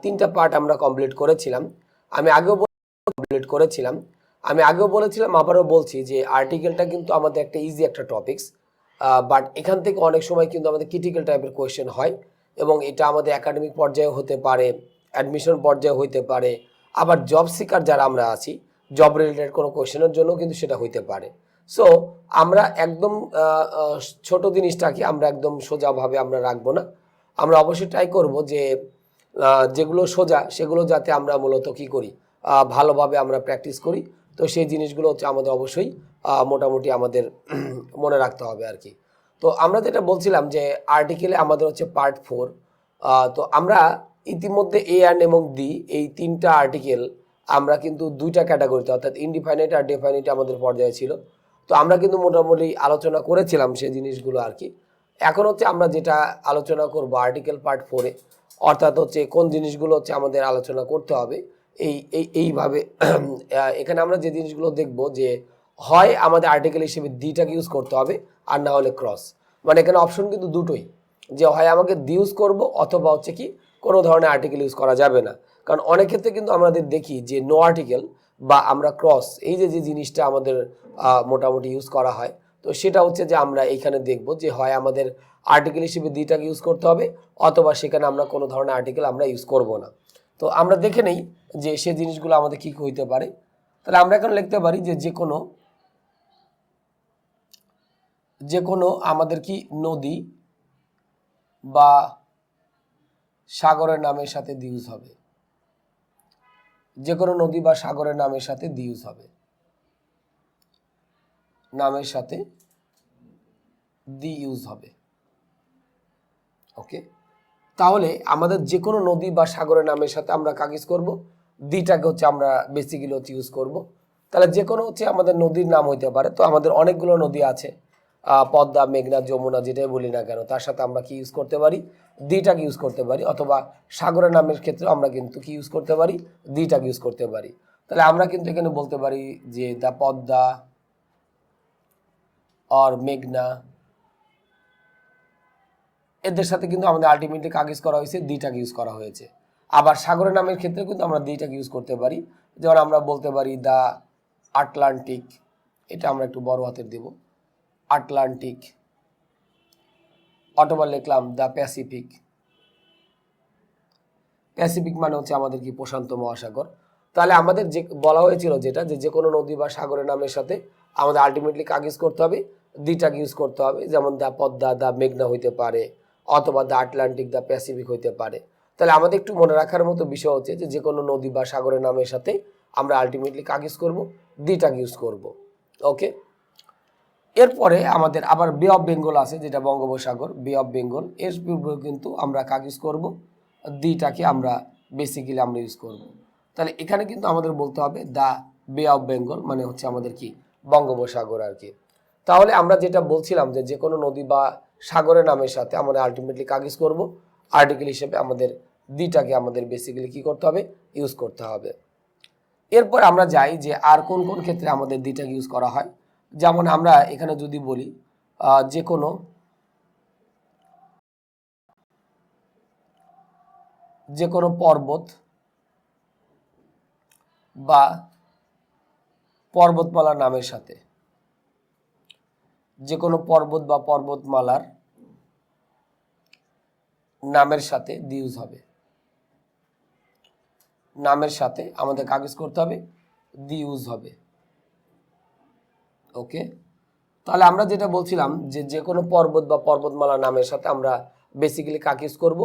তিনটা পার্ট আমরা কমপ্লিট করেছিলাম। আমি আগেও বলেছিলাম, আবারও বলছি যে আর্টিকেলটা কিন্তু আমাদের একটা ইজি একটা টপিকস, বাট এখান থেকে অনেক সময় কিন্তু আমাদের ক্রিটিক্যাল টাইপের কোয়েশ্চেন হয়, এবং এটা আমাদের একাডেমিক পর্যায়ে হতে পারে, অ্যাডমিশন পর্যায়ে হইতে পারে, আবার জব সিকার যারা আমরা আছি জব রিলেটেড কোনো কোয়েশ্চেনের জন্য কিন্তু সেটা হইতে পারে। সো আমরা একদম ছোট জিনিসটাকে আমরা একদম সোজাভাবে আমরা রাখবো না। আমরা অবশ্যই ট্রাই করব যে যেগুলো সোজা সেগুলো যাতে আমরা মূলত কি করি, ভালোভাবে আমরা প্র্যাকটিস করি। তো সেই জিনিসগুলো হচ্ছে আমাদের অবশ্যই মোটামুটি আমাদের মনে রাখতে হবে আর কি। তো আমরা যেটা বলছিলাম যে আর্টিকেলে আমাদের হচ্ছে পার্ট 4। তো আমরা ইতিমধ্যে এ অ্যান্ড এবং ডি এই তিনটা আর্টিকেল আমরা কিন্তু দুইটা ক্যাটাগরিতে, অর্থাৎ ইনডিফাইনাইট আর ডেফাইনাইট আমাদের পর্যায়ে ছিল। তো আমরা কিন্তু মোটামুটি আলোচনা করেছিলাম সেই জিনিসগুলো আর কি। এখন হচ্ছে আমরা যেটা আলোচনা করব আর্টিকেল পার্ট 4-এ, অর্থাৎ হচ্ছে কোন জিনিসগুলো হচ্ছে আমাদের আলোচনা করতে হবে এইভাবে। এখানে আমরা যে জিনিসগুলো দেখব যে হয় আমাদের আর্টিকেল হিসেবে দিটাকে ইউজ করতে হবে, আর না হলে ক্রস। মানে এখানে অপশন কিন্তু দুটোই, যে হয় আমাকে দি ইউজ করব, অথবা হচ্ছে কি কোনো ধরনের আর্টিকেল ইউজ করা যাবে না। কারণ অনেক ক্ষেত্রে কিন্তু আমাদের দেখি যে নো আর্টিকেল বা আমরা ক্রস, এই যে জিনিসটা আমাদের মোটামুটি ইউজ করা হয়। তো সেটা হচ্ছে যে আমরা এইখানে দেখব যে হয় আমাদের আর্টিকেল হিসেবে দিটাকে ইউজ করতে হবে, অথবা সেখানে আমরা কোনো ধরনের আর্টিকেল আমরা ইউজ করব না। তো আমরা দেখে নেই যে সে জিনিসগুলো আমাদের কী হইতে পারে। তাহলে আমরা এখন লিখতে পারি যে যে কোনো আমাদের কি নদী বা সাগরের নামের সাথে দি ইউজ হবে। যে কোনো নদী বা সাগরের নামের সাথে দি ইউজ হবে, নামের সাথে দি ইউজ হবে। ওকে, তাহলে আমাদের যে কোনো নদী বা সাগরের নামের সাথে আমরা কাগজ করব, দিটাকে হচ্ছে আমরা বেসিক্যালি হচ্ছে ইউজ করব। তাহলে যে কোনো হচ্ছে আমাদের নদীর নাম হইতে পারে। তো আমাদের অনেকগুলো নদী আছে, পদ্মা, মেঘনা, যমুনা, যেটাই বলি না কেন, তার সাথে আমরা কি ইউজ করতে পারি, দিটাকে ইউজ করতে পারি। অথবা সাগরের নামের ক্ষেত্রে আমরা কিন্তু কি ইউজ করতে পারি, দিটাকে ইউজ করতে পারি। তাহলে আমরা কিন্তু এখানে বলতে পারি যে দ্য পদ্মা অর মেঘনা, এদের সাথে কিন্তু আমাদের আলটিমেটলি কাগজ করা হয়েছে, দিটাকে ইউজ করা হয়েছে। আবার সাগরের নামের ক্ষেত্রে কিন্তু আমরা দিটাকে ইউজ করতে পারি। যেমন আমরা বলতে পারি দ্য আটলান্টিক, এটা আমরা একটু বড় হাতের দেব, আটলান্টিক। অথবা লিখলাম দ্য প্যাসিফিক। প্যাসিফিক মানে হচ্ছে আমাদের কি প্রশান্ত মহাসাগর। তাহলে আমাদের যে বলা হয়েছিল যেটা, যে কোনো নদী বা সাগরের নামের সাথে আমাদের আলটিমেটলি কাগজ করতে হবে, দিটাকে ইউজ করতে হবে। যেমন দ্য পদ্মা, দ্য মেঘনা হইতে পারে, অথবা দ্য আটলান্টিক, দ্য প্যাসিফিক হইতে পারে। তাহলে আমাদের একটু মনে রাখার মতো বিষয় হচ্ছে যে কোনো নদী বা সাগরের নামের সাথে আমরা আলটিমেটলি কাগজ করব, দিটাকে ইউজ করব। ওকে, এরপরে আমাদের আবার বে অফ বেঙ্গল আছে, যেটা বঙ্গোপসাগর, বে অফ বেঙ্গল, এর পূর্বে কিন্তু আমরা কাগজ করব, দিটাকে আমরা বেসিক্যালি আমরা ইউজ করব। তাহলে এখানে কিন্তু আমাদের বলতে হবে দ্য বে অফ বেঙ্গল, মানে হচ্ছে আমাদের কি বঙ্গোপসাগর আর কি। তাহলে আমরা যেটা বলছিলাম যে কোনো নদী বা সাগরের নামের সাথে আমরা আলটিমেটলি কাগজ করব, আর্টিকেল হিসেবে আমাদের দিটাকে আমাদের বেসিক্যালি কি করতে হবে, ইউজ করতে হবে। এরপর আমরা যাই যে আর কোন কোন ক্ষেত্রে আমাদের দিটাকে ইউজ করা হয়। যেমন আমরা এখানে যদি বলি যে কোনো পর্বত বা পর্বতমালার নামের সাথে, যে কোনো পর্বত বা পর্বতমালার নামের সাথে দি ইউজ হবে, নামের সাথে আমাদের কাগজ করতে হবে, দি ইউজ হবে। ওকে, তাহলে আমরা যেটা বলছিলাম যে কোনো পর্বত বা পর্বতমালার নামের সাথে আমরা বেসিক্যালি কাকে ইউজ করব,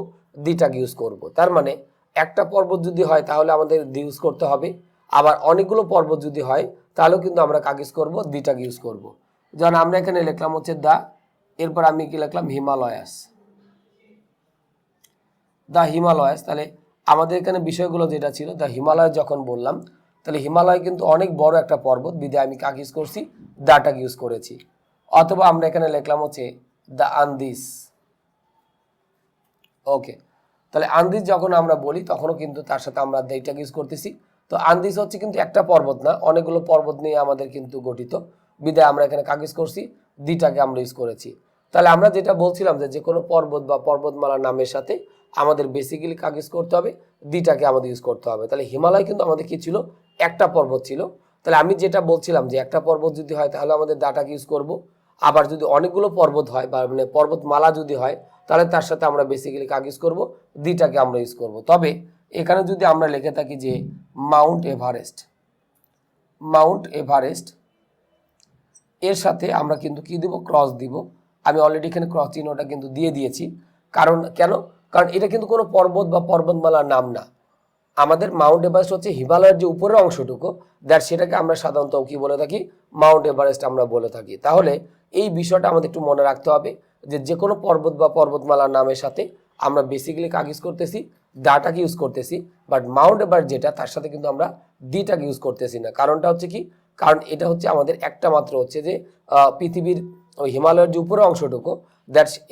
দিটাকে ইউজ করব। তার মানে একটা পর্বত যদি হয় তাহলে আমাদের দি ইউজ করতে হবে, আবার অনেকগুলো পর্বত যদি হয় তাহলেও কিন্তু আমরা কাকে ইউজ করব, দিটাকে ইউজ করব। যেমন আমরা এখানে লিখলাম হচ্ছে দা, এরপর আমি কি লিখলাম হিমালয়াস, দ্য হিমালয়াস। তাহলে আমাদের এখানে বিষয়গুলো যেটা ছিল, দ্য হিমালয় যখন বললাম, তাহলে হিমালয় কিন্তু অনেক বড় একটা পর্বত, বিধায় আমি কাকে ইউজ করছি, দাটাকে ইউজ করেছি। অথবা আমরা এখানে লিখলাম হচ্ছে দ্য আন্দিস। ওকে, তাহলে আন্দিস যখন আমরা বলি তখনও কিন্তু তার সাথে আমরা এইটাকে ইউজ করতেছি। তো আন্দিস হচ্ছে কিন্তু একটা পর্বত না, অনেকগুলো পর্বত নিয়ে আমাদের কিন্তু গঠিত, বিধায় আমরা এখানে কাকে ইউজ করছি, দিটাকে আমরা ইউজ করেছি। তাহলে আমরা যেটা বলছিলাম যে কোনো পর্বত বা পর্বতমালার নামের সাথে আমাদের বেসিক্যালি কাকে ইউজ করতে হবে, দিটাকে আমাদের ইউজ করতে হবে। তাহলে হিমালয় কিন্তু আমাদের কি ছিল, একটা পর্বত ছিল। তাহলে আমি যেটা বলছিলাম যে একটা পর্বত যদি হয় তাহলে আমাদের দাটাকে ইউজ করব, আবার যদি অনেকগুলো পর্বত হয় বা মানে পর্বতমালা যদি হয় তাহলে তার সাথে আমরা বেসিক্যালি কাকে ইউজ করব, দিটাকে আমরা ইউজ করব। তবে এখানে যদি আমরা লিখে থাকি যে মাউন্ট এভারেস্ট, মাউন্ট এভারেস্ট এর সাথে আমরা কিন্তু কি দিব, ক্রস দিব। আমি অলরেডি এখানে ক্রস চিহ্নটা কিন্তু দিয়ে দিয়েছি। কারণ কেন, কারণ এটা কিন্তু কোনো পর্বত বা পর্বতমালার নাম না। আমাদের মাউন্ট এভারেস্ট হচ্ছে হিমালয়ের যে উপরের অংশটুকু, সেটাকে আমরা সাধারণত কি বলে থাকি, মাউন্ট এভারেস্ট আমরা বলে থাকি। তাহলে এই বিষয়টা আমাদের একটু মনে রাখতে হবে যে যে কোনো পর্বত বা পর্বতমালার নামের সাথে আমরা বেসিক্যালি কাকে ইউজ করতেছি, দাটাকে ইউজ করতেছি। বাট মাউন্ট এভারেস্ট যেটা, তার সাথে কিন্তু আমরা দিটাকে ইউজ করতেছি না। কারণটা হচ্ছে কি, কারণ এটা হচ্ছে আমাদের একটা মাত্র হচ্ছে যে পৃথিবীর ওই হিমালয়ের যে উপরের অংশটুকু,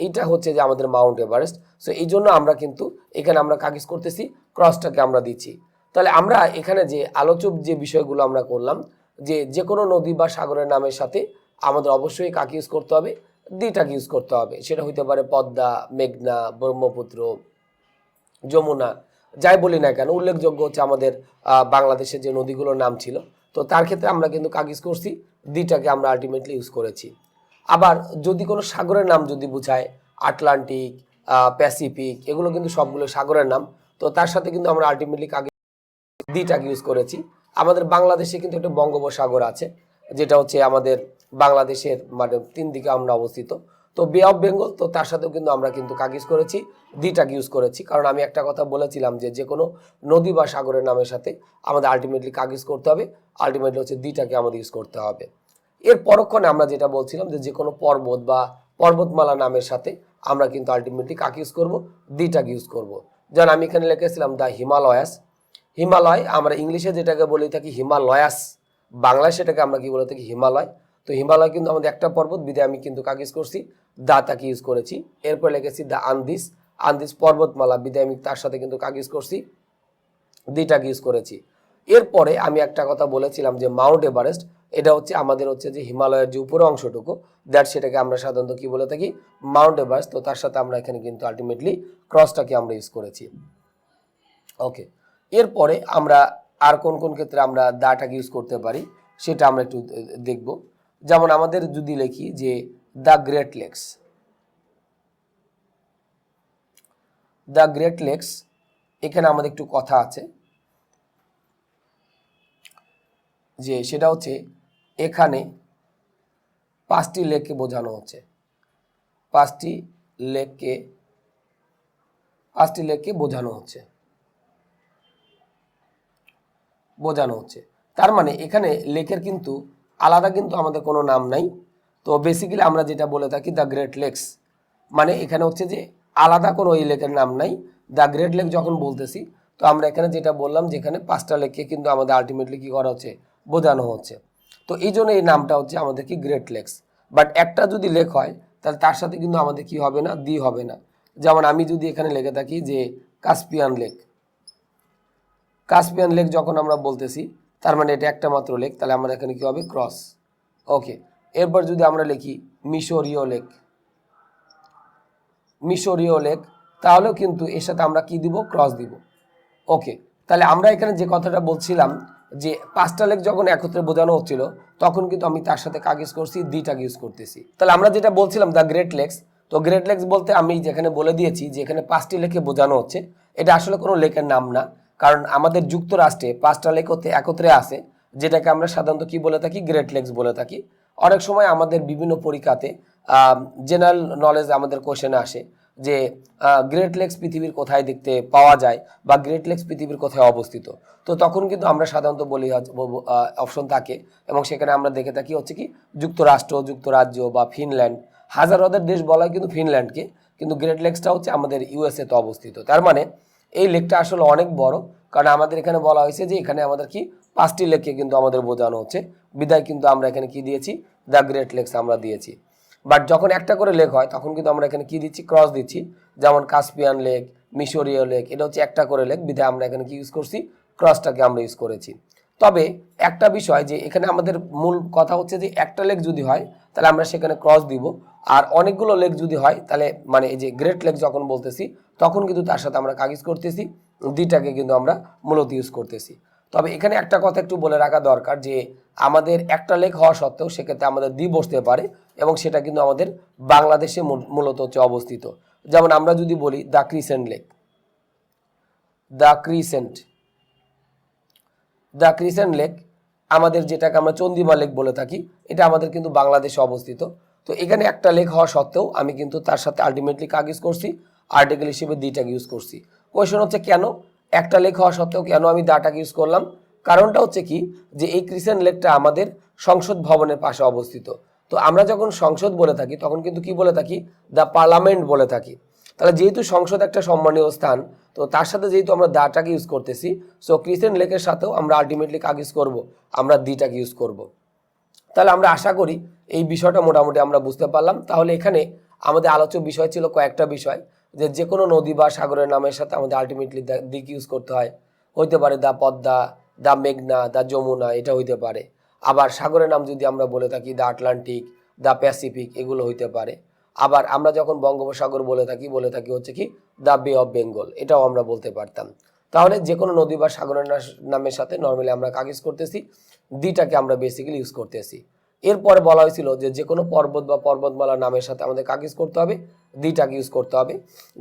এইটা হচ্ছে যে আমাদের মাউন্ট এভারেস্ট। সো এই জন্য আমরা কিন্তু এখানে আমরা কাকে ইউজ করতেছি, ক্রসটাকে আমরা দিচ্ছি। তাহলে আমরা এখানে যে আলোচ্য যে বিষয়গুলো আমরা করলাম, যে যে কোনো নদী বা সাগরের নামের সাথে আমাদের অবশ্যই কাকে ইউজ করতে হবে, দিটাকে ইউজ করতে হবে। সেটা হইতে পারে পদ্মা, মেঘনা, ব্রহ্মপুত্র, যমুনা, যাই বলি না কেন। উল্লেখযোগ্য হচ্ছে আমাদের বাংলাদেশের যে নদীগুলোর নাম ছিল, তো তার ক্ষেত্রে আমরা কিন্তু কাকে ইউজ করছি, দিটাকে আমরা আলটিমেটলি ইউজ করেছি। আবার যদি কোনো সাগরের নাম যদি বোঝায়, আটলান্টিক, প্যাসিফিক, এগুলো কিন্তু সবগুলো সাগরের নাম, তো তার সাথে কিন্তু আমরা আলটিমেটলি কাকে, দিটাকে ইউজ করেছি। আমাদের বাংলাদেশে কিন্তু একটা বঙ্গোপসাগর আছে, যেটা হচ্ছে আমাদের বাংলাদেশের মানে 3 দিকে আমরা অবস্থিত। তো বে অফ বেঙ্গল, তো তার সাথেও কিন্তু আমরা কিন্তু কাকে ইউজ করেছি, দিটাকে ইউজ করেছি। কারণ আমি একটা কথা বলেছিলাম যে যে কোনো নদী বা সাগরের নামের সাথে আমাদের আলটিমেটলি কাকে ইউজ করতে হবে, আলটিমেটলি হচ্ছে দিটাকে আমাদের ইউজ করতে হবে। এর পরক্ষণে আমরা যেটা বলছিলাম যে যে কোনো পর্বত বা পর্বতমালা নামের সাথে আমরা কিন্তু আলটিমেটলি কাকে ইউজ করব, দিটাকে ইউজ করব। যেমন আমি এখানে লিখেছিলাম দ্য হিমালয়াস। হিমালয় আমরা ইংলিশে যেটাকে বলে থাকি হিমালয়াস, বাংলায় সেটাকে আমরা কি বলে থাকি, হিমালয়। তো হিমালয় কিন্তু আমাদের একটা পর্বত, বিধায় আমি কিন্তু কাকে ইউজ করছি, দাটাকে ইউজ করেছি। এরপর লিখেছি দ্য আন্দিস, আন্দিস পর্বতমালা, বিধায় আমি তার সাথে কিন্তু কাকে ইউজ করছি, দিটাকে ইউজ করেছি। এরপরে আমি একটা কথা বলেছিলাম যে মাউন্ট এভারেস্ট, এটা হচ্ছে আমাদের হচ্ছে যে হিমালয়ের যে উপরের অংশটুকু, সেটাকে আমরা সাধারণত কি বলে থাকি, মাউন্ট এভারেস্ট। তো তার সাথে আমরা এখানে কিন্তু আলটিমেটলি ক্রসটাকে আমরা ইউজ করেছি। ওকে, এরপরে আমরা আর কোন কোন ক্ষেত্রে আমরা দাটাকে ইউজ করতে পারি সেটা আমরা একটু দেখব। যেমন আমাদের যদি লিখি যে the great lakes, the great lakes, এখানে আমাদের একটু কথা আছে যে সেটা হচ্ছে এখানে 5টি লেককে বোঝানো হচ্ছে, 5টি লেককে, 5টি লেককে বোঝানো হচ্ছে, বোঝানো হচ্ছে। তার মানে এখানে লেকের কিন্তু আলাদা কিন্তু আমাদের কোনো নাম নাই। তো বেসিক্যালি আমরা যেটা বলে থাকি দ্য গ্রেট লেকস, মানে এখানে হচ্ছে যে আলাদা কোনো ওই লেকের নাম নাই। দ্য গ্রেট লেক যখন বলতেছি, তো আমরা এখানে যেটা বললাম যে এখানে 5টা লেককে কিন্তু আমাদের আলটিমেটলি কি করা হচ্ছে, বোঝানো হচ্ছে। তো এই জন্য এই নামটা হচ্ছে আমাদের কি গ্রেট লেকস। বাট একটা যদি লেক হয় তাহলে তার সাথে কিন্তু আমাদের কি হবে না, দি হবে না। যেমন আমি যদি এখানে লিখে থাকি যে কাস্পিয়ান লেক, কাস্পিয়ান লেক যখন আমরা বলতেছি তার মানে এটা একটা মাত্র লেক, তাহলে আমরা এখানে কি হবে, ক্রস। ওকে, এরপর যদি আমরা লিখি মিশরীয় লেক, মিশরীয় লেক, তাহলেও কিন্তু এর সাথে আমরা কি দিব, ক্রস দিব। ওকে, তাহলে আমরা এখানে যে কথাটা বলছিলাম যে 5টা লেক যখন একত্রে বোঝানো হচ্ছিল তখন কিন্তু আমি তার সাথে কাকে ইউজ করছি, দিটাকে ইউজ করতেছি। তাহলে আমরা যেটা বলছিলাম দ্য গ্রেট লেকস, তো গ্রেট লেকস বলতে আমি যেখানে বলে দিয়েছি যে এখানে 5টি লেকে বোঝানো হচ্ছে, এটা আসলে কোনো লেকের নাম না। কারণ আমাদের যুক্তরাষ্ট্রে 5টা লেক একত্রে আছে, যেটাকে আমরা সাধারণত কি বলে থাকি, গ্রেট লেকস বলে থাকি। অনেক সময় আমাদের বিভিন্ন পরীক্ষাতে জেনারেল নলেজ আমাদের কোশ্চেনে আসে যে গ্রেট লেকস পৃথিবীর কোথায় দেখতে পাওয়া যায় বা গ্রেট লেকস পৃথিবীর কোথায় অবস্থিত। তো তখন কিন্তু আমরা সাধারণত বলি অপশন থাকে, এবং সেখানে আমরা দেখে থাকি হচ্ছে কি যুক্তরাষ্ট্র, যুক্তরাজ্য বা ফিনল্যান্ড। হাজার হাজার দেশ বলা হয় কিন্তু ফিনল্যান্ডকে, কিন্তু গ্রেট লেকসটা হচ্ছে আমাদের ইউএসএ তে অবস্থিত। তার মানে এই লেকটা আসলে অনেক বড়, কারণ আমাদের এখানে বলা হয়েছে যে এখানে আমাদের কি 5টি লেককে কিন্তু আমাদের বোঝানো হচ্ছে, বিদায় কিন্তু আমরা এখানে কি দিয়েছি, দ্য গ্রেট লেকস আমরা দিয়েছি। বাট যখন একটা করে লেক হয় তখন কিন্তু আমরা এখানে কি দিচ্ছি, ক্রস দিচ্ছি। যেমন কাস্পিয়ান লেক, মিশরীয় লেক, এটা হচ্ছে একটা করে লেক, বিধায় আমরা এখানে কি ইউজ করছি, ক্রসটাকে আমরা ইউজ করেছি। তবে একটা বিষয় যে এখানে আমাদের মূল কথা হচ্ছে যে একটা লেক যদি হয় তাহলে আমরা সেখানে ক্রস দিব, আর অনেকগুলো লেক যদি হয় তাহলে মানে এই যে গ্রেট লেক যখন বলতেছি তখন কিন্তু তার সাথে আমরা কাজ করতেছি, দিটাকে কিন্তু আমরা মূলত ইউজ করতেছি। তবে এখানে একটা কথা একটু বলে রাখা দরকার যে আমাদের একটা লেক হওয়া সত্ত্বেও সেক্ষেত্রে আমাদের দ্বীপ বসতে পারে, এবং সেটা কিন্তু আমাদের বাংলাদেশে মূলত হচ্ছে অবস্থিত। যেমন আমরা যদি বলি the crescent lake, the crescent the crescent lake আমাদের যেটাকে আমরা চন্দিমা লেক বলে থাকি, এটা আমাদের কিন্তু বাংলাদেশে অবস্থিত। তো এখানে একটা লেক হওয়া সত্ত্বেও আমি কিন্তু তার সাথে আলটিমেটলি কাজ ইউজ করছি, আর্টিকেল হিসেবে দিটাকে ইউজ করছি। কোয়েশন হচ্ছে কেন একটা লেক হওয়া সত্ত্বেও কেন আমি দাটাকে ইউজ করলাম? কারণটা হচ্ছে কি যে এই ক্রিসেন্ট লেকটা আমাদের সংসদ ভবনের পাশে অবস্থিত। তো আমরা যখন সংসদ বলে থাকি তখন কিন্তু কি বলে থাকি? দ্য পার্লামেন্ট বলে থাকি। তাহলে যেহেতু সংসদ একটা সম্মানীয় স্থান, তো তার সাথে যেহেতু আমরা দাটাকে ইউজ করতেছি, সো ক্রিসেন্ট লেকের সাথেও আমরা আলটিমেটলি কাজ ইউজ করবো, আমরা দিটাকে ইউজ করব। তাহলে আমরা আশা করি এই বিষয়টা মোটামুটি আমরা বুঝতে পারলাম। তাহলে এখানে আমাদের আলোচ্য বিষয় ছিল কয়েকটা বিষয়, যে কোনো নদী বা সাগরের নামের সাথে আমাদের আলটিমেটলি দিক ইউজ করতে হয়। হইতে পারে দা পদ্মা, দা মেঘনা, দা যমুনা, এটা হইতে পারে। আবার সাগরের নাম যদি আমরা বলে থাকি দা আটলান্টিক, দা প্যাসিফিক, এগুলো হইতে পারে। আবার আমরা যখন বঙ্গোপসাগর বলে থাকি হচ্ছে কি দা বে অফ বেঙ্গল, এটাও আমরা বলতে পারতাম। তাহলে যে কোনো নদী বা সাগরের নামের সাথে নর্মালি আমরা কাগজ করতেছি, দিটাকে আমরা বেসিক্যালি ইউজ করতেছি। এরপরে বলা হয়েছিল যে কোনো পর্বত বা পর্বতমালার নামের সাথে আমাদের কাগজ করতে হবে, দিটাকে ইউজ করতে হবে।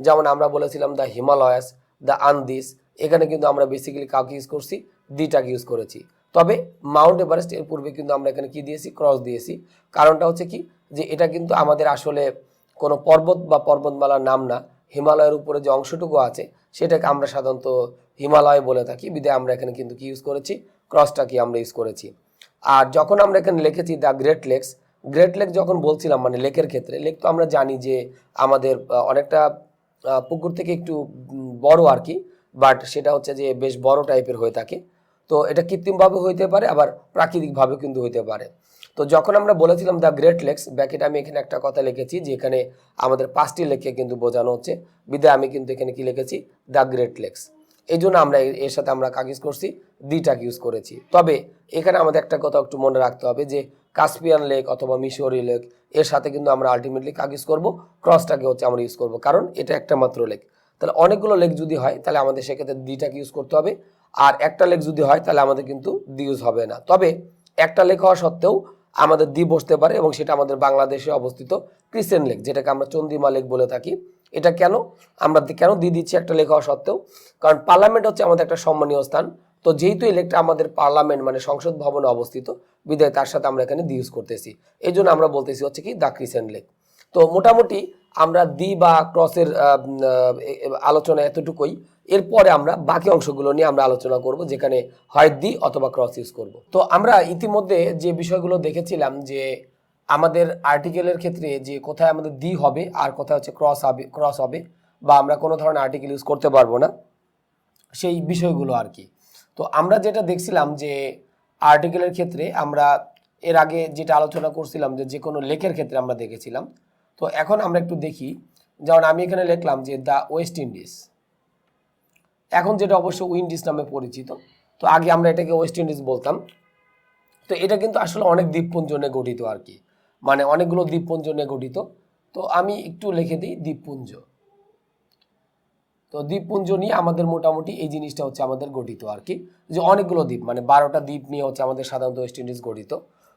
যেমন আমরা বলেছিলাম দ্য হিমালয়াস, দ্য আন্দিস, এখানে কিন্তু আমরা বেসিক্যালি কাউকে ইউজ করছি, দিটাকে ইউজ করেছি। তবে মাউন্ট এভারেস্ট এর পূর্বে কিন্তু আমরা এখানে কি দিয়েছি? ক্রস দিয়েছি। কারণটা হচ্ছে কি যে এটা কিন্তু আমাদের আসলে কোনো পর্বত বা পর্বতমালার নাম না, হিমালয়ের উপরে যে অংশটুকু আছে সেটাকে আমরা সাধারণত হিমালয় বলে থাকি, বিধায় আমরা এখানে কিন্তু কি ইউজ করেছি? ক্রসটাকে আমরা ইউজ করেছি। আর যখন আমরা এখানে লিখেছি the great lakes, great lake যখন বলছিলাম মানে লেকের ক্ষেত্রে, লেক তো আমরা জানি যে আমাদের অনেকটা পুকুর থেকে একটু বড় আর কি, বাট সেটা হচ্ছে যে বেশ বড় টাইপের হয়ে থাকে। তো এটা কৃত্রিমভাবে হইতে পারে, আবার প্রাকৃতিকভাবে কিন্তু হইতে পারে। তো যখন আমরা বলেছিলাম দ্য গ্রেট লেকস, ব্যাকেটে আমি এখানে একটা কথা লিখেছি যে এখানে আমাদের 5টি লেককে কিন্তু বোঝানো হচ্ছে, বিধায় আমি কিন্তু এখানে কি লিখেছি? The great lakes. এই জন্য আমরা এর সাথে আমরা কাগজ করছি, দিটাকে ইউজ করেছি। তবে এখানে আমাদের একটা কথা একটু মনে রাখতে হবে যে কাস্পিয়ান লেক অথবা মিশরি লেক, এর সাথে কিন্তু আমরা আলটিমেটলি কাগজ করব, ক্রসটাকে হচ্ছে আমরা ইউজ করব, কারণ এটা একটা মাত্র লেক। তাহলে অনেকগুলো লেক যদি হয় তাহলে আমাদের সেক্ষেত্রে দিটাকে ইউজ করতে হবে, আর একটা লেক যদি হয় তাহলে আমাদের কিন্তু দি ইউজ হবে না। তবে একটা লেক হওয়া সত্ত্বেও আমাদের দ্বীপ বসতে পারে, এবং সেটা আমাদের বাংলাদেশে অবস্থিত ক্রিসেন্ট লেক, যেটাকে আমরা চন্দিমা লেক বলে থাকি। এটা কেন আমরা কেন দিয়ে দিচ্ছি একটা লেক হওয়া সত্ত্বেও? কারণ পার্লামেন্ট হচ্ছে আমাদের একটা সম্মানীয় স্থান। তো যেহেতু এই লেকটা আমাদের পার্লামেন্ট মানে সংসদ ভবনে অবস্থিত, বিধায় তার সাথে আমরা এখানে দি ইউজ করতেছি। এই জন্য আমরা বলতেছি হচ্ছে কি দ্য ক্রিসেন্ট লেক। তো মোটামুটি আমরা দি বা ক্রসের আলোচনা এতটুকুই। এরপরে আমরা বাকি অংশগুলো নিয়ে আমরা আলোচনা করব, যেখানে হয় দি অথবা ক্রস ইউজ করব। তো আমরা ইতিমধ্যে যে বিষয়গুলো দেখেছিলাম যে আমাদের আর্টিকেলের ক্ষেত্রে যে কোথায় আমাদের দি হবে আর কোথায় হচ্ছে ক্রস হবে বা আমরা কোনো ধরনের আর্টিকেল ইউজ করতে পারবো না, সেই বিষয়গুলো আর কি। তো আমরা যেটা দেখছিলাম যে আর্টিকেলের ক্ষেত্রে আমরা এর আগে যেটা আলোচনা করছিলাম যে কোনো লেকের ক্ষেত্রে আমরা দেখেছিলাম। তো এখন আমরা একটু দেখি, যেমন আমি এখানে লিখলাম যে দ্য ওয়েস্ট ইন্ডিজ, এখন যেটা অবশ্য উইন্ডিজ নামে পরিচিত। তো আগে আমরা এটাকে ওয়েস্ট ইন্ডিজ বলতাম। তো এটা কিন্তু আসলে অনেক দ্বীপপুঞ্জ নিয়ে গঠিত আর কি, মানে অনেকগুলো দ্বীপপুঞ্জ নিয়ে গঠিত। তো আমি একটু লিখে দিই দ্বীপপুঞ্জ। তো দ্বীপপুঞ্জ নিয়ে আমাদের মোটামুটি এই জিনিসটা হচ্ছে আমাদের গঠিত আর কি, যে অনেকগুলো দ্বীপ মানে 12টা দ্বীপ নিয়ে হচ্ছে আমাদের সাধারণত ওয়েস্ট ইন্ডিজ গঠিত।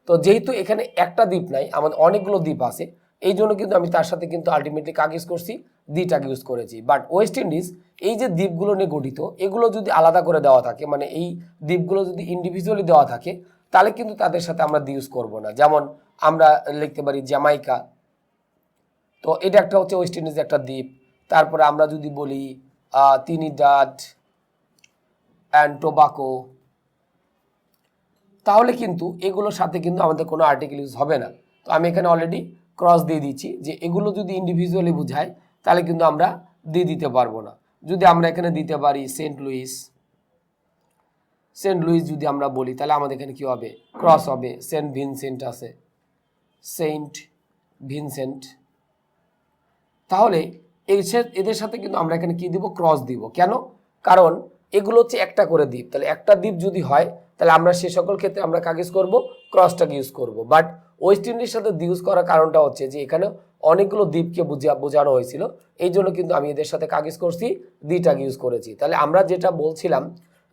তো যেহেতু এখানে একটা দ্বীপ নাই, আমাদের অনেকগুলো দ্বীপ আছে, এই জন্য কিন্তু আমি তার সাথে কিন্তু আলটিমেটলি কাকে ইউজ করছি? দিটাকে ইউজ করেছি। বাট ওয়েস্ট ইন্ডিজ এই যে দ্বীপগুলো নিয়ে গঠিত, এগুলো যদি আলাদা করে দেওয়া থাকে, মানে এই দ্বীপগুলো যদি ইন্ডিভিজুয়ালি দেওয়া থাকে, তাহলে কিন্তু তাদের সাথে আমরা দি ইউজ করবো না। যেমন আমরা লিখতে পারি জ্যামাইকা, তো এটা একটা হচ্ছে ওয়েস্ট ইন্ডিজের একটা দ্বীপ। তারপরে আমরা যদি বলি ত্রিনিদাদ অ্যান্ড টোবাকো, তাহলে কিন্তু এগুলোর সাথে কিন্তু আমাদের কোনো আর্টিকেল ইউজ হবে না। তো আমি এখানে অলরেডি ক্রস দিয়ে দিচ্ছি, যে এগুলো যদি ইন্ডিভিজুয়ালি বোঝায় তাহলে কিন্তু আমরা দিয়ে দিতে পারবো না। যদি আমরা এখানে দিতে পারি সেন্ট লুইস যদি আমরা বলি, তাহলে আমাদের এখানে কি হবে? ক্রস হবে। সেন্ট ভিনসেন্ট আছে, সেন্ট ভিনসেন্ট, তাহলে এদের সাথে কিন্তু আমরা এখানে কি দিব? ক্রস দিব। কেন? কারণ এগুলো হচ্ছে একটা করে দ্বীপ। তাহলে একটা দ্বীপ যদি হয় তাহলে আমরা সে সকল ক্ষেত্রে আমরা কাকে ইউজ করবো, ক্রসটাকে ইউজ করব। বাট ওয়েস্ট ইন্ডিজের সাথে ইউজ করার কারণটা হচ্ছে যে এখানে অনেকগুলো দ্বীপকে বোঝানো হয়েছিল, এই জন্য কিন্তু আমি এদের সাথে কাকে ইউজ করছি, দিটাকে ইউজ করেছি। তাহলে আমরা যেটা বলছিলাম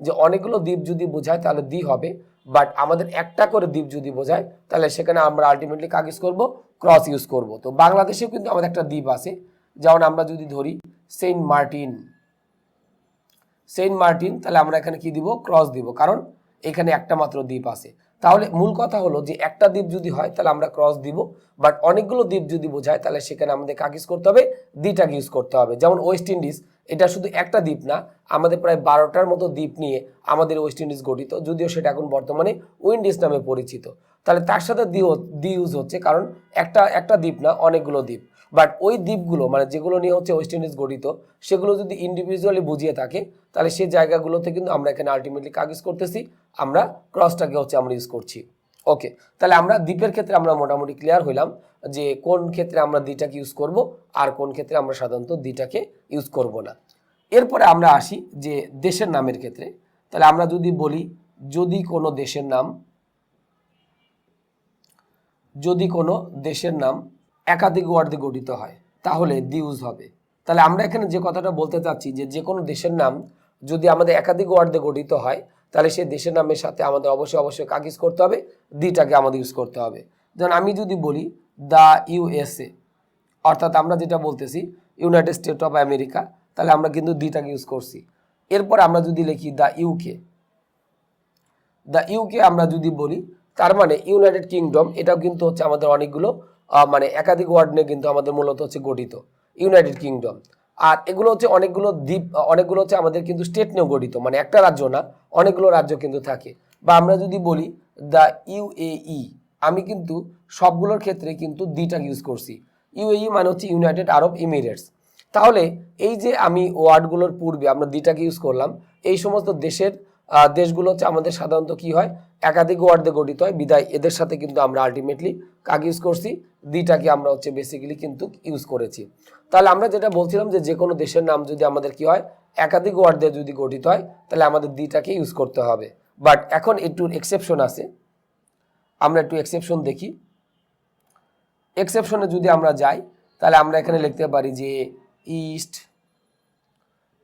যে অনেকগুলো দ্বীপ যদি বোঝায় তাহলে দি হবে, বাট আমাদের একটা করে দ্বীপ যদি বোঝায় তাহলে সেখানে আমরা আলটিমেটলি কাকে ইউজ করবো, ক্রস ইউজ করব। তো বাংলাদেশেও কিন্তু আমাদের একটা দ্বীপ আছে, যেমন আমরা যদি ধরি সেন্ট মার্টিন, তাহলে আমরা এখানে কি দিব, ক্রস দিব, কারণ এখানে একটা মাত্র দ্বীপ আছে। তাহলে মূল কথা হলো যে একটা দ্বীপ যদি হয় তাহলে আমরা ক্রস দিব, বাট অনেকগুলো দ্বীপ যদি বোঝায় তাহলে সেখানে আমাদের কাকে ইউজ করতে হবে, দিটাকে ইউজ করতে হবে। যেমন ওয়েস্ট ইন্ডিজ, এটা শুধু একটা দ্বীপ না, আমাদের প্রায় 12টার মতো দ্বীপ নিয়ে আমাদের ওয়েস্ট ইন্ডিজ গঠিত, যদিও সেটা এখন বর্তমানে উইন্ডিজ নামে পরিচিত। তাহলে তার সাথে দি ইউজ হচ্ছে, কারণ একটা দ্বীপ না, অনেকগুলো দ্বীপ। বাট ওই দ্বীপগুলো মানে যেগুলো নিয়ে হচ্ছে ওয়েস্ট ইন্ডিজ গঠিত, সেগুলো যদি ইন্ডিভিজুয়ালি বুঝিয়ে থাকে তাহলে সেই জায়গাগুলোতে কিন্তু আমরা এখানে আলটিমেটলি কাজ ইউজ করতেছি, আমরা ক্রসটাকে হচ্ছে আমরা ইউজ করছি। ওকে, তাহলে আমরা দ্বীপের ক্ষেত্রে আমরা মোটামুটি ক্লিয়ার হইলাম যে কোন ক্ষেত্রে আমরা দিটাকে ইউজ করব আর কোন ক্ষেত্রে আমরা সাধারণত দিটাকে ইউজ করব না। এরপরে আমরা আসি যে দেশের নামের ক্ষেত্রে। তাহলে আমরা যদি বলি যদি কোনো দেশের নাম একাধিক ওয়ার্ড দিয়ে গঠিত হয় তাহলে দি ইউজ হবে। তাহলে আমরা এখানে যে কথাটা বলতে চাচ্ছি যে কোনো দেশের নাম যদি আমাদের একাধিক ওয়ার্ড দিয়ে গঠিত হয় তাহলে সেই দেশের নামের সাথে আমাদের অবশ্যই কাকে ইউজ করতে হবে, দিটাকে আমাদের ইউজ করতে হবে। যেমন আমি যদি বলি দ্য ইউএসএ, অর্থাৎ আমরা যেটা বলতেছি ইউনাইটেড স্টেট অফ আমেরিকা, তাহলে আমরা কিন্তু দিটাকে ইউজ করছি। এরপর আমরা যদি লিখি দ্য ইউকে আমরা যদি বলি তার মানে ইউনাইটেড কিংডম, এটাও কিন্তু হচ্ছে আমাদের অনেকগুলো মানে একাধিক ওয়ার্ড নিয়ে কিন্তু আমাদের মূলত হচ্ছে গঠিত ইউনাইটেড কিংডম। আর এগুলো হচ্ছে অনেকগুলো দ্বীপ, অনেকগুলো হচ্ছে আমাদের কিন্তু স্টেট নিয়েও গঠিত, মানে একটা রাজ্য না, অনেকগুলো রাজ্য কিন্তু থাকে। বা আমরা যদি বলি দ্য ইউএই, আমি কিন্তু সবগুলোর ক্ষেত্রে কিন্তু দিটাকে ইউজ করছি। ইউএই মানে হচ্ছে ইউনাইটেড আরব এমিরেটস। তাহলে এই যে আমি ওয়ার্ডগুলোর পূর্বে আমরা দিটাকে ইউজ করলাম, এই সমস্ত দেশগুলো হচ্ছে আমাদের সাধারণত কি হয়, একাধিক ওয়ার্ড দিয়ে গঠিত হয়, বিদায় এদের সাথে কিন্তু আমরা আলটিমেটলি কাকে ইউজ করছি, দিটাকে আমরা হচ্ছে বেসিক্যালি কিন্তু ইউজ করেছি। তাহলে আমরা যেটা বলছিলাম যে কোনো দেশের নাম যদি আমাদের কি হয়, একাধিক ওয়ার্ড দিয়ে যদি গঠিত হয় তাহলে আমাদের দিটাকে ইউজ করতে হবে। বাট এখন একটু এক্সেপশন আছে, আমরা একটু এক্সেপশন দেখি। এক্সেপশনে যদি আমরা যাই তাহলে আমরা এখানে লিখতে পারি যে ইস্ট,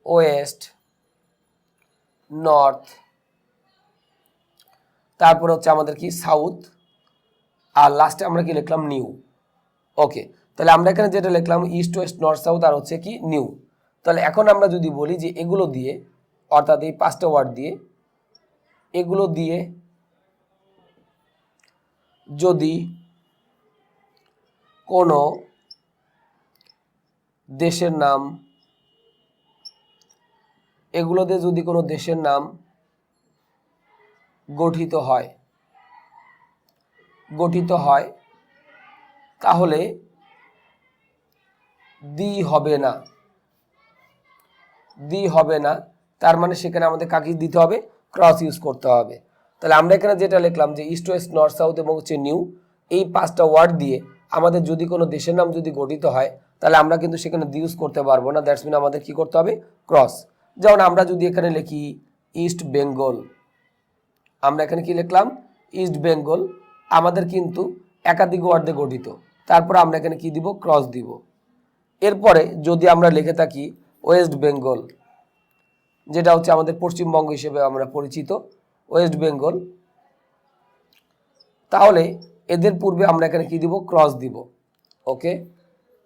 ওয়েস্ট, নর্থ, তারপর হচ্ছে আমাদের কি সাউথ, আর লাস্টে আমরা কি লিখলাম নিউ। ওকে, তাহলে আমরা এখানে যেটা লিখলাম ইস্ট, ওয়েস্ট, নর্থ, সাউথ আর হচ্ছে কি নিউ। তাহলে এখন আমরা যদি বলি যে এগুলো দিয়ে, অর্থাৎ এই 5টা ওয়ার্ড দিয়ে, এগুলো দিয়ে যদি কোনো দেশের নাম, এগুলো দিয়ে যদি কোনো দেশের নাম গঠিত হয় তাহলে দি হবে না, তার মানে সেখানে আমাদের কাকে দিতে হবে, ক্রস ইউজ করতে হবে। তাহলে আমরা এখানে যেটা লিখলাম যে ইস্ট, ওয়েস্ট, নর্থ, সাউথ এবং হচ্ছে নিউ, এই 5টা ওয়ার্ড দিয়ে আমাদের যদি কোনো দেশের নাম যদি গঠিত হয় তাহলে আমরা কিন্তু সেখানে দি ইউজ করতে পারবো না, দ্যাটস মিন আমাদের কি করতে হবে, ক্রস। যেমন আমরা যদি এখানে লিখি ইস্ট বেঙ্গল, আমরা এখানে কি লিখলাম ইস্ট বেঙ্গল, আমাদের কিন্তু একাধিক ওয়ার্ড দিয়ে গঠিত, তারপর আমরা এখানে কি দিব, ক্রস দিব। এরপরে যদি আমরা লিখে থাকি ওয়েস্ট বেঙ্গল, যেটা হচ্ছে আমাদের পশ্চিমবঙ্গ হিসেবে আমরা পরিচিত ওয়েস্ট বেঙ্গল, তাহলে এদের পূর্বে আমরা এখানে কি দিব, ক্রস দিব। ওকে,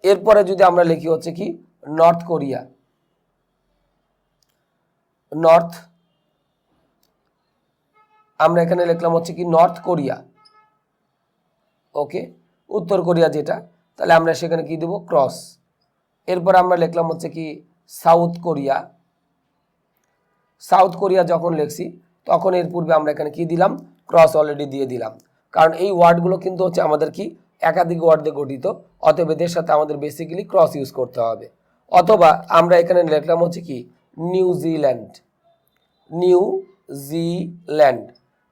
এরপরে যদি আমরা লিখি হচ্ছে কি নর্থ কোরিয়া, নর্থ, আমরা এখানে লিখলাম হচ্ছে কি নর্থ কোরিয়া। ওকে, উত্তর কোরিয়া যেটা, তাহলে আমরা সেখানে কি দেব, ক্রস। এরপর আমরা লিখলাম হচ্ছে কি সাউথ কোরিয়া যখন লিখছি তখন এর পূর্বে আমরা এখানে কি দিলাম, ক্রস অলরেডি দিয়ে দিলাম, কারণ এই ওয়ার্ডগুলো কিন্তু হচ্ছে আমাদের কি একাধিক ওয়ার্ড দিয়ে গঠিত, অতএব এদের সাথে আমাদের বেসিক্যালি ক্রস ইউজ করতে হবে। অথবা আমরা এখানে লিখলাম হচ্ছে কি নিউজিল্যান্ড,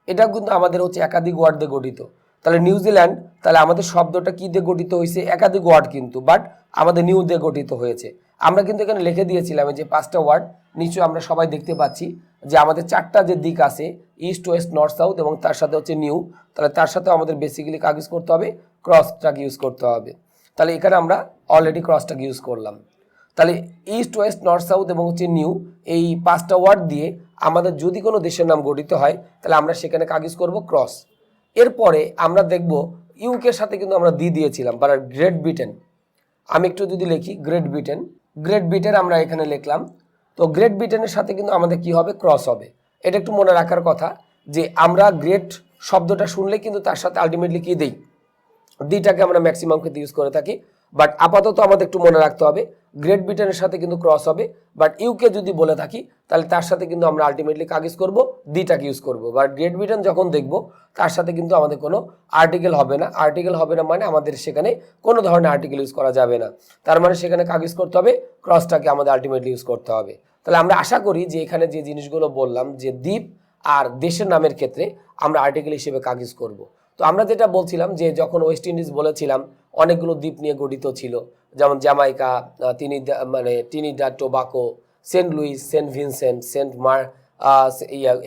এটা কিন্তু আমাদের হচ্ছে একাধিক ওয়ার্ড দিয়ে গঠিত। তাহলে নিউজিল্যান্ড, তাহলে আমাদের শব্দটা কি দিয়ে গঠিত হয়েছে, একাধিক ওয়ার্ড কিন্তু, বাট আমাদের নিউ দিয়ে গঠিত হয়েছে। আমরা কিন্তু এখানে লিখে দিয়েছিলাম যে 5টা ওয়ার্ড, নিশ্চয়ই আমরা সবাই দেখতে পাচ্ছি যে আমাদের 4টা যে দিক আছে ইস্ট ওয়েস্ট নর্থ সাউথ এবং তার সাথে হচ্ছে নিউ, তাহলে তার সাথে আমাদের বেসিক্যালি কাজ ইউজ করতে হবে, ক্রসটাক ইউজ করতে হবে। তাহলে এখানে আমরা অলরেডি ক্রসটাক ইউজ করলাম। তাহলে ইস্ট ওয়েস্ট নর্থ সাউথ এবং হচ্ছে নিউ এই 5টা ওয়ার্ড দিয়ে আমাদের যদি কোনো দেশের নাম গঠিত হয় তাহলে আমরা সেখানে কাজ ইউজ করবো ক্রস। এরপরে আমরা দেখব ইউকের সাথে কিন্তু আমরা দিয়েছিলাম, বা গ্রেট ব্রিটেন। আমি একটু যদি লিখি গ্রেট ব্রিটেন আমরা এখানে লিখলাম। তো গ্রেট ব্রিটেনের সাথে কিন্তু আমাদের কি হবে, ক্রস হবে। এটা একটু মনে রাখার কথা যে আমরা গ্রেট শব্দটা শুনলে কিন্তু তার সাথে আলটিমেটলি কি দিই, দিটাকে আমরা ম্যাক্সিমাম ক্ষেত্রে ইউজ করে থাকি। বাট আপাতত আমাদের একটু মনে রাখতে হবে গ্রেট ব্রিটেনের সাথে কিন্তু ক্রস হবে। বাট ইউকে যদি বলে থাকি তাহলে তার সাথে কিন্তু আমরা আলটিমেটলি কাজ ইউজ করবো, দিটাকে ইউজ করবো। বাট গ্রেট ব্রিটেন যখন দেখব তার সাথে কিন্তু আমাদের কোনো আর্টিকেল হবে না। আর্টিকেল হবে না মানে আমাদের সেখানে কোনো ধরনের আর্টিকেল ইউজ করা যাবে না। তার মানে সেখানে কাজ ইউজ করতে হবে, ক্রসটাকে আমাদের আলটিমেটলি ইউজ করতে হবে। তাহলে আমরা আশা করি যে এখানে যে জিনিসগুলো বললাম যে দ্বীপ আর দেশের নামের ক্ষেত্রে আমরা আর্টিকেল হিসেবে কাজ ইউজ করবো। তো আমরা যেটা বলছিলাম যে যখন ওয়েস্ট ইন্ডিজ বলেছিলাম অনেকগুলো দ্বীপ নিয়ে গঠিত ছিল, যেমন Jamaica, Trinidad Tobago, Saint Lucia, Saint Vincent,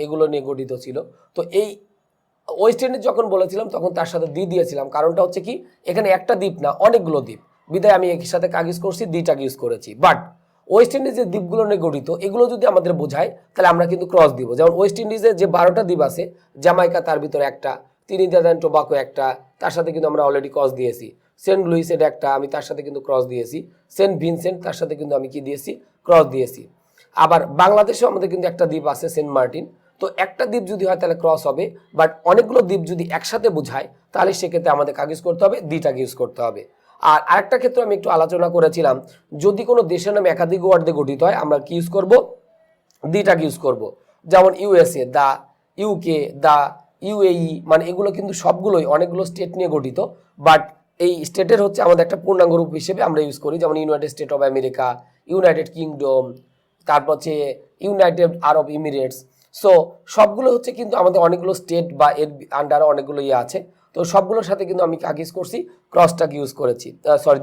এগুলো নিয়ে গঠিত ছিল। তো এই ওয়েস্ট ইন্ডিজ যখন বলেছিলাম তখন তার সাথে দিয়েছিলাম, কারণটা হচ্ছে কি এখানে একটা দ্বীপ না অনেকগুলো দ্বীপ, বিদায় আমি একই সাথে কাজ ইউজ করছি, দিটাকে ইউজ করেছি। বাট ওয়েস্ট ইন্ডিজের দ্বীপগুলো নিয়ে গঠিত এগুলো যদি আমাদের বোঝায় তাহলে আমরা কিন্তু ক্রস দিব। যেমন ওয়েস্ট ইন্ডিজের যে 12টা দ্বীপ আছে, জামাইকা তার ভিতরে একটা, ত্রিনিদাদ এন্ড টোবাকো একটা, তার সাথে কিন্তু আমরা অলরেডি ক্রস দিয়েছি। সেন্ট লুইস এটা একটা, আমি তার সাথে কিন্তু ক্রস দিয়েছি। সেন্ট ভিনসেন্ট তার সাথে কিন্তু আমি কি দিয়েছি, ক্রস দিয়েছি। আবার বাংলাদেশেও আমাদের কিন্তু একটা দ্বীপ আছে সেন্ট মার্টিন। তো একটা দ্বীপ যদি হয় তাহলে ক্রস হবে, বাট অনেকগুলো দ্বীপ যদি একসাথে বোঝায় তাহলে সেক্ষেত্রে আমাদের কাজ ইউজ করতে হবে, দিটাকে ইউজ করতে হবে। আর আরেকটা ক্ষেত্রে আমি একটু আলোচনা করেছিলাম, যদি কোনো দেশের নাম একাধিক ওয়ার্ড দিয়ে গঠিত হয় আমরা কি ইউজ করব, দিটাকে ইউজ করব। যেমন ইউএসএ, দা, ইউকে, দা, ইউএই, মানে এগুলো কিন্তু সবগুলোই অনেকগুলো স্টেট নিয়ে গঠিত। বাট এই স্টেটের হচ্ছে আমাদের একটা পূর্ণাঙ্গ রূপ হিসেবে আমরা ইউজ করি, যেমন United state of America, United kingdom, তারপর হচ্ছে ইউনাইটেড আরব ইমিরেটস। সো সবগুলো হচ্ছে কিন্তু আমাদের অনেকগুলো স্টেট বা এর আন্ডারে অনেকগুলো আছে। তো সবগুলোর সাথে কিন্তু আমি কাকে ইউজ করছি, ক্রসটাকে ইউজ করেছি,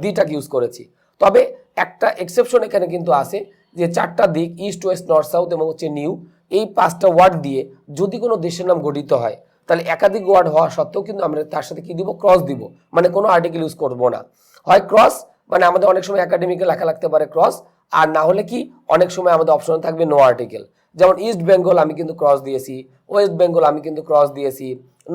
দিটাকে ইউজ করেছি। তবে একটা এক্সেপশন এখানে কিন্তু আছে যে 4টা দিক ইস্ট ওয়েস্ট নর্থ সাউথ এবং হচ্ছে নিউ, এই 5টা ওয়ার্ড দিয়ে যদি কোনো দেশের নাম গঠিত হয় তাহলে একাধিক ওয়ার্ড হওয়া সত্ত্বেও কিন্তু আমরা তার সাথে কি দিব, ক্রস দিব। মানে কোনো আর্টিকেল ইউজ করব না। হয় ক্রস মানে আমাদের অনেক সময় একাডেমিকে লেখা লাগতে পারে ক্রস, আর না হলে কি অনেক সময় আমাদের অপশন থাকবে নো আর্টিকেল। যেমন ইস্ট বেঙ্গল আমি কিন্তু ক্রস দিয়েছি, ওয়েস্ট বেঙ্গল আমি কিন্তু ক্রস দিয়েছি,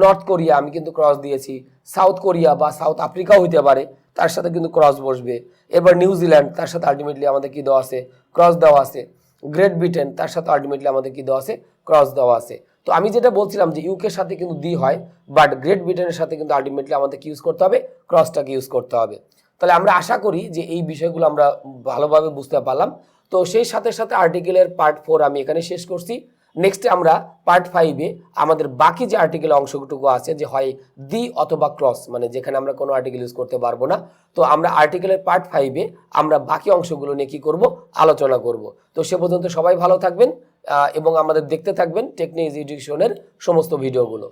নর্থ কোরিয়া আমি কিন্তু ক্রস দিয়েছি, সাউথ কোরিয়া বা সাউথ আফ্রিকাও হইতে পারে, তার সাথে কিন্তু ক্রস বসবে। এবার নিউজিল্যান্ড, তার সাথে আলটিমেটলি আমাদের কি দেওয়া আছে, ক্রস দেওয়া আছে। গ্রেট ব্রিটেন, তার সাথে আলটিমেটলি আমাদের কি দেওয়া আছে, ক্রস দেওয়া আছে। তো আমি যেটা বলছিলাম যে ইউকের সাথে কিন্তু দি হয়, বাট গ্রেট ব্রিটেনের সাথে কিন্তু আলটিমেটলি আমাদের কি ইউজ করতে হবে, ক্রসটাকে ইউজ করতে হবে। তাহলে আমরা আশা করি যে এই বিষয়গুলো আমরা ভালোভাবে বুঝতে পারলাম। তো সেই সাথে সাথে আর্টিকেলের পার্ট 4 আমি এখানে শেষ করছি। নেক্সটে আমরা পার্ট 5-এ আমাদের বাকি যে আর্টিকেলের অংশটুকু আছে, যে হয় দি অথবা ক্রস, মানে যেখানে আমরা কোনো আর্টিকেল ইউজ করতে পারবো না, তো আমরা আর্টিকেলের পার্ট 5-এ আমরা বাকি অংশগুলো নিয়ে কি করব, আলোচনা করব। তো সে পর্যন্ত সবাই ভালো থাকবেন এবং আমাদের দেখতে থাকবেন টেকনিক এডুকেশনের সমস্ত ভিডিওগুলো।